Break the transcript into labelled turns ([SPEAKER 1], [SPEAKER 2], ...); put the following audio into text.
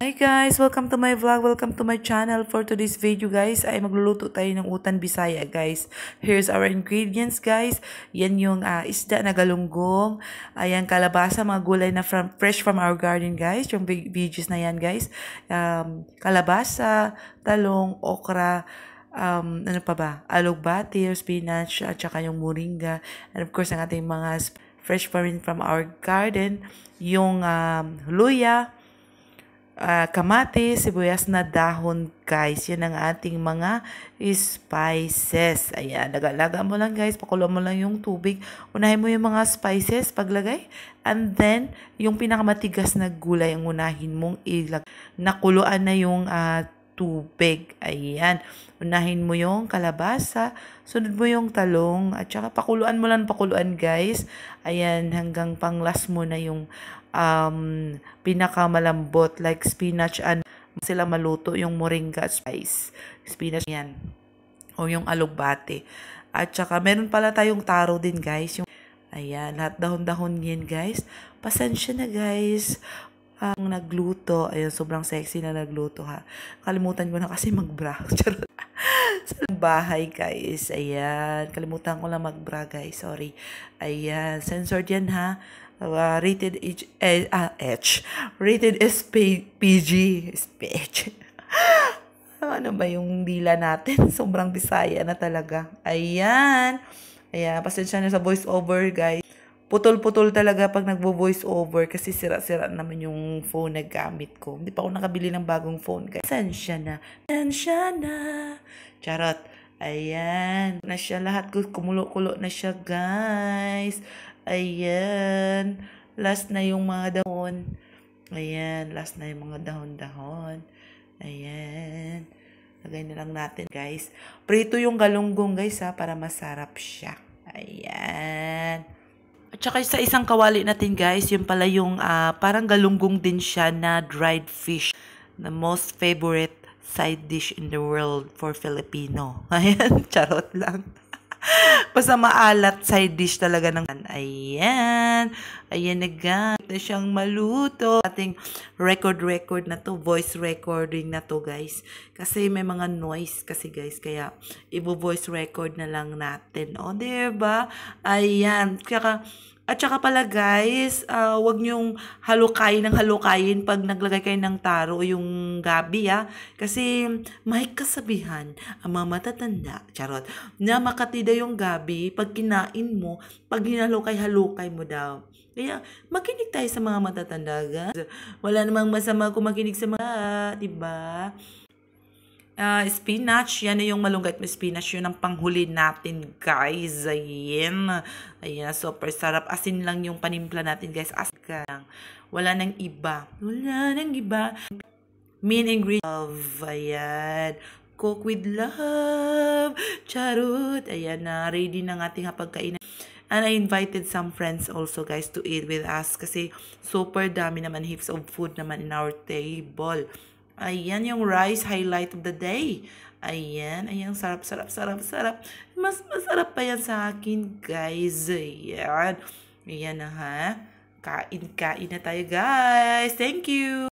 [SPEAKER 1] Hi guys! Welcome to my vlog. Welcome to my channel. For today's video guys, ay magluluto tayo ng utan Bisaya guys. Here's our ingredients guys. Yan yung isda na galunggong. Ayan, kalabasa, mga gulay na fresh from our garden guys. Yung veggies na yan guys. Kalabasa, talong, okra, ano pa ba? Alugbati, spinach, at saka yung moringa. And of course, ang ating mga fresh from our garden. Yung luya, kamatis, sibuyas na dahon guys. Yan ang ating mga spices. Ayan, laga mo lang guys. Pakulo mo lang yung tubig. Unahin mo yung mga spices paglagay. And then, yung pinakamatigas na gulay ang unahin mong ilagay. Nakuluan na yung tubig. Ayan. Unahin mo yung kalabasa. Sunod mo yung talong. At saka pakuluan mo lang guys. Ayan, hanggang panglas mo na yung pinakamalambot like spinach and sila maluto yung moringa spice. Spinach yan. O yung alugbate. At saka meron pala tayong taro din guys. Yung, ayan, lahat dahon-dahon yan guys. Pasensya na guys. Ang nagluto. Ayun, sobrang sexy na nagluto ha. Kalimutan ko na kasi mag-bra. Charot. Sa bahay guys. Ayan. Kalimutan ko lang mag-bra guys. Sorry. Ayan. Censored yan ha. Rated rated PG. Ano ba yung dila natin? Sobrang Bisaya na talaga. Ayan. Ayan. Pasensya na sa voice over guys. Putol-putol talaga pag nagvo-voice over kasi sira-sira naman yung phone na gamit ko. Hindi pa ako nakabili ng bagong phone guys. Pasensya na. Charot. Ayan. Na siya lahat. Kumulo-kulo na siya guys. Ayan. Last na yung mga dahon. Ayan. Last na yung mga dahon-dahon. Ayan. Lagay na lang natin guys. Prito yung galunggong guys ha. Para masarap siya. Ayan. At saka sa isang kawali natin guys. Yung pala yung parang galunggong din siya na dried fish. The most favorite side dish in the world for Filipino. Ayan. Charot lang. Basta maalat side dish talaga ng ayan. Ayan na guys. Na siyang maluto. Ating record na to. Voice recording na to guys. Kasi may mga noise kasi guys. Kaya i-voice record na lang natin. O diba? Ayan. At saka pala guys, wag nyong halukayin pag naglagay kayo ng taro o yung gabi Kasi may kasabihan, ang mga matatanda, charot, na makatida yung gabi pag kinain mo, pag hinalukay-halukay mo daw. Kaya makinig tayo sa mga matatanda guys. Wala namang masama kung makinig sa mga, diba? Spinach, yan na yung malunggay na spinach, yun ang panghuli natin guys. Ayan, ayan, super sarap. Asin lang yung panimpla natin guys, asin lang. Wala nang iba, main ingredient of, ayan, cook with love, charot. Ayan na, ready na ng ating pagkainan. And I invited some friends also guys to eat with us kasi super dami naman, heaps of food naman in our table. Ayan yung rice highlight of the day. Ayan, sarap. Mas masarap pa yan sa akin, guys. Ayan. Ayan na ha. Kain na tayo, guys. Thank you.